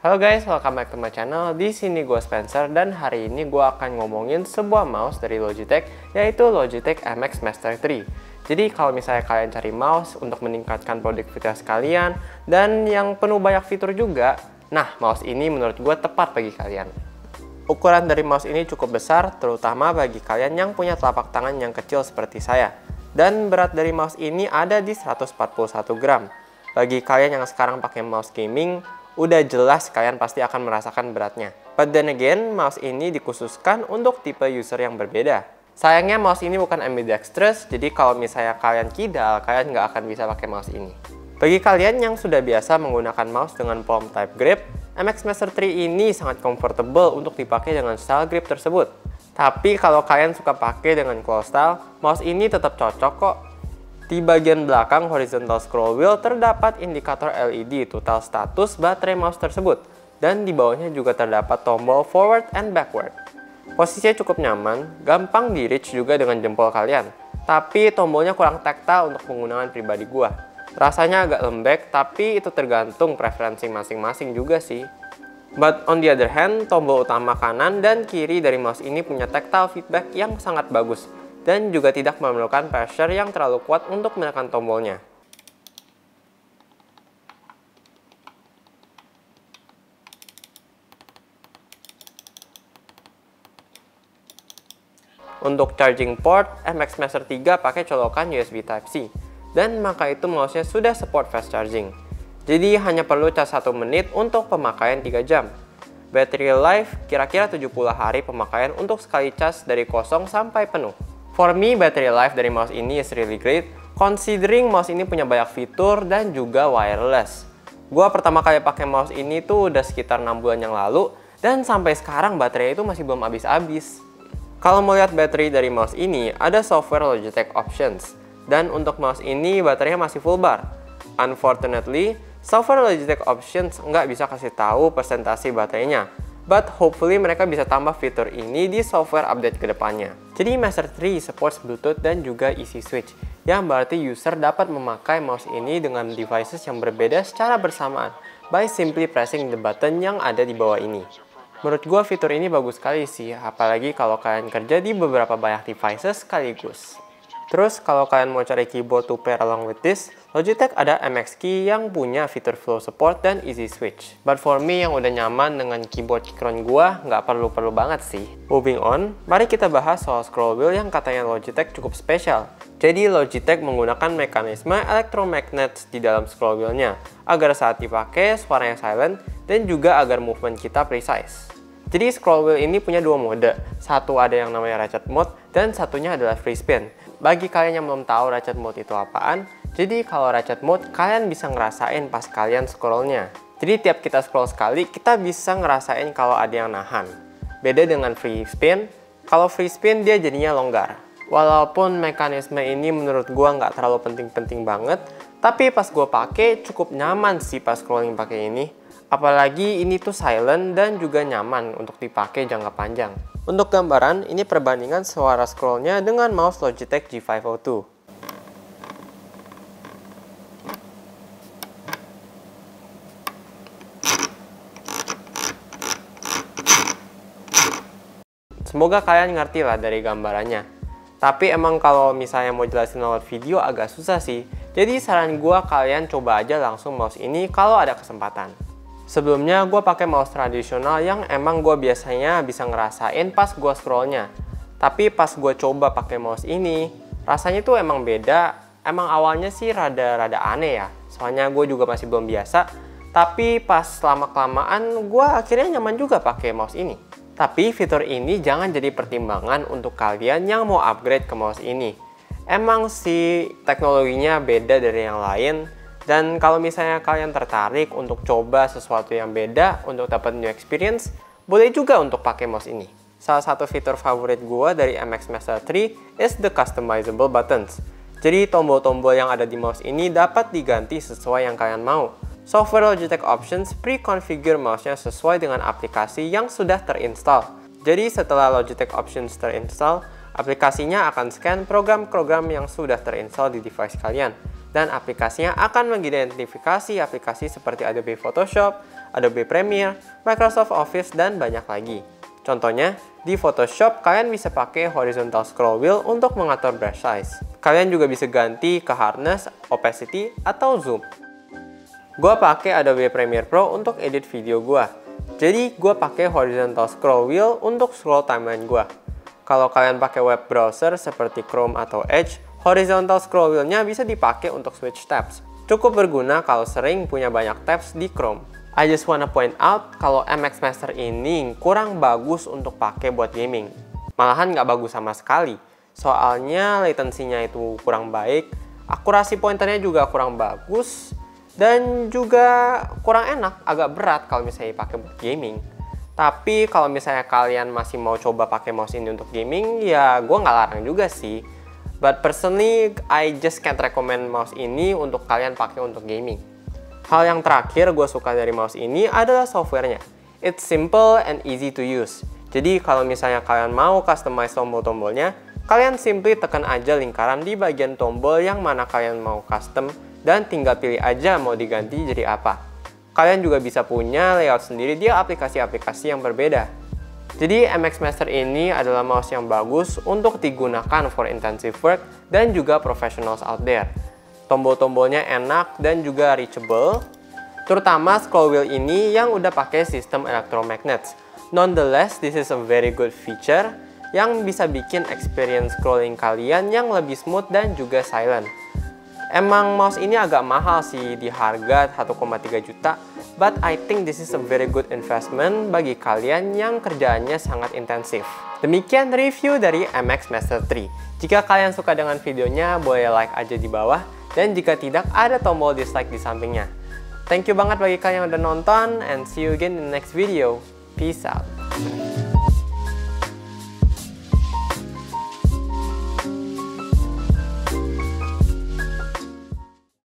Halo guys, welcome back to my channel. Di sini gue Spencer dan hari ini gue akan ngomongin sebuah mouse dari Logitech, yaitu Logitech MX Master 3. Jadi kalau misalnya kalian cari mouse untuk meningkatkan produktivitas kalian dan yang penuh banyak fitur juga, nah mouse ini menurut gue tepat bagi kalian. Ukuran dari mouse ini cukup besar, terutama bagi kalian yang punya telapak tangan yang kecil seperti saya. Dan berat dari mouse ini ada di 141 gram. Bagi kalian yang sekarang pakai mouse gaming, udah jelas kalian pasti akan merasakan beratnya. But then again, mouse ini dikhususkan untuk tipe user yang berbeda. Sayangnya mouse ini bukan ambidextrous, jadi kalau misalnya kalian kidal, kalian nggak akan bisa pakai mouse ini. Bagi kalian yang sudah biasa menggunakan mouse dengan palm type grip, MX Master 3 ini sangat comfortable untuk dipakai dengan style grip tersebut. Tapi kalau kalian suka pakai dengan claw style, mouse ini tetap cocok kok. Di bagian belakang horizontal scroll wheel terdapat indikator LED total status baterai mouse tersebut. Dan di bawahnya juga terdapat tombol forward and backward. Posisinya cukup nyaman, gampang di reach juga dengan jempol kalian. Tapi tombolnya kurang tactile untuk penggunaan pribadi gua. Rasanya agak lembek, tapi itu tergantung preferensi masing-masing juga sih. But on the other hand, tombol utama kanan dan kiri dari mouse ini punya tactile feedback yang sangat bagus. Dan juga tidak memerlukan pressure yang terlalu kuat untuk menekan tombolnya. Untuk charging port, MX Master 3 pakai colokan USB Type-C. Dan maka itu mouse-nya sudah support fast charging. Jadi hanya perlu cas 1 menit untuk pemakaian 3 jam. Battery life kira-kira 70 hari pemakaian untuk sekali cas dari kosong sampai penuh. For me, battery life dari mouse ini is really great, considering mouse ini punya banyak fitur dan juga wireless. Gua pertama kali pakai mouse ini tuh udah sekitar 6 bulan yang lalu, dan sampai sekarang baterainya itu masih belum habis-habis. Kalau mau lihat baterai dari mouse ini, ada software Logitech Options. Dan untuk mouse ini, baterainya masih full bar. Unfortunately, software Logitech Options nggak bisa kasih tahu persentase baterainya. But hopefully mereka bisa tambah fitur ini di software update kedepannya. Jadi Master 3 supports Bluetooth dan juga Easy Switch, yang berarti user dapat memakai mouse ini dengan devices yang berbeda secara bersamaan by simply pressing the button yang ada di bawah ini. Menurut gua fitur ini bagus sekali sih, apalagi kalau kalian kerja di beberapa banyak devices sekaligus. Terus kalau kalian mau cari keyboard to pair along with this, Logitech ada MX Key yang punya fitur flow support dan easy switch. But for me yang udah nyaman dengan keyboard Keychron gua, nggak perlu-perlu banget sih. Moving on, mari kita bahas soal scroll wheel yang katanya Logitech cukup spesial. Jadi Logitech menggunakan mekanisme electromagnets di dalam scroll wheelnya, agar saat dipakai suaranya silent dan juga agar movement kita precise. Jadi scroll wheel ini punya dua mode, satu ada yang namanya ratchet mode dan satunya adalah free spin. Bagi kalian yang belum tahu ratchet mode itu apaan, jadi kalau ratchet mode kalian bisa ngerasain pas kalian scrollnya. Jadi tiap kita scroll sekali, kita bisa ngerasain kalau ada yang nahan. Beda dengan free spin, kalau free spin dia jadinya longgar. Walaupun mekanisme ini menurut gua nggak terlalu penting-penting banget, tapi pas gua pakai cukup nyaman sih pas scrolling pakai ini. Apalagi ini tuh silent dan juga nyaman untuk dipakai jangka panjang. Untuk gambaran, ini perbandingan suara scrollnya dengan mouse Logitech G502. Semoga kalian ngerti lah dari gambarannya. Tapi emang kalau misalnya mau jelasin lewat video agak susah sih. Jadi saran gue kalian coba aja langsung mouse ini kalau ada kesempatan. Sebelumnya gue pakai mouse tradisional yang emang gue biasanya bisa ngerasain pas gue scrollnya. Tapi pas gue coba pakai mouse ini, rasanya tuh emang beda. Emang awalnya sih rada aneh ya, soalnya gue juga masih belum biasa. Tapi pas lama-kelamaan gue akhirnya nyaman juga pakai mouse ini. Tapi fitur ini jangan jadi pertimbangan untuk kalian yang mau upgrade ke mouse ini. Emang sih teknologinya beda dari yang lain. Dan kalau misalnya kalian tertarik untuk coba sesuatu yang beda untuk dapat new experience, boleh juga untuk pakai mouse ini. Salah satu fitur favorit gue dari MX Master 3 is the customizable buttons. Jadi tombol-tombol yang ada di mouse ini dapat diganti sesuai yang kalian mau. Software Logitech Options pre-configure mouse-nya sesuai dengan aplikasi yang sudah terinstall. Jadi setelah Logitech Options terinstall, aplikasinya akan scan program-program yang sudah terinstall di device kalian. dan aplikasinya akan mengidentifikasi aplikasi seperti Adobe Photoshop, Adobe Premiere, Microsoft Office, dan banyak lagi. Contohnya, di Photoshop kalian bisa pakai horizontal scroll wheel untuk mengatur brush size. Kalian juga bisa ganti ke hardness, opacity, atau zoom. Gua pakai Adobe Premiere Pro untuk edit video gua. Jadi, gua pakai horizontal scroll wheel untuk scroll timeline gua. Kalau kalian pakai web browser seperti Chrome atau Edge, horizontal scroll wheel-nya bisa dipakai untuk switch tabs. Cukup berguna kalau sering punya banyak tabs di Chrome. I just wanna point out kalau MX Master ini kurang bagus untuk pakai buat gaming. Malahan nggak bagus sama sekali. Soalnya latency-nya itu kurang baik, akurasi pointernya juga kurang bagus, dan juga kurang enak, agak berat kalau misalnya dipakai buat gaming. Tapi kalau misalnya kalian masih mau coba pakai mouse ini untuk gaming, ya gue nggak larang juga sih. But personally, I just can't recommend mouse ini untuk kalian pakai untuk gaming. Hal yang terakhir gue suka dari mouse ini adalah softwarenya. It's simple and easy to use. Jadi kalau misalnya kalian mau customize tombol-tombolnya, kalian simply tekan aja lingkaran di bagian tombol yang mana kalian mau custom dan tinggal pilih aja mau diganti jadi apa. Kalian juga bisa punya layout sendiri di aplikasi-aplikasi yang berbeda. Jadi MX Master ini adalah mouse yang bagus untuk digunakan for intensive work dan juga professionals out there. Tombol-tombolnya enak dan juga reachable, terutama scroll wheel ini yang udah pakai sistem electromagnets. Nonetheless, this is a very good feature yang bisa bikin experience scrolling kalian yang lebih smooth dan juga silent. Emang mouse ini agak mahal sih di harga 1,3 juta, but I think this is a very good investment bagi kalian yang kerjaannya sangat intensif. Demikian review dari MX Master 3. Jika kalian suka dengan videonya, boleh like aja di bawah, dan jika tidak, ada tombol dislike di sampingnya. Thank you banget bagi kalian yang udah nonton, and see you again in the next video. Peace out.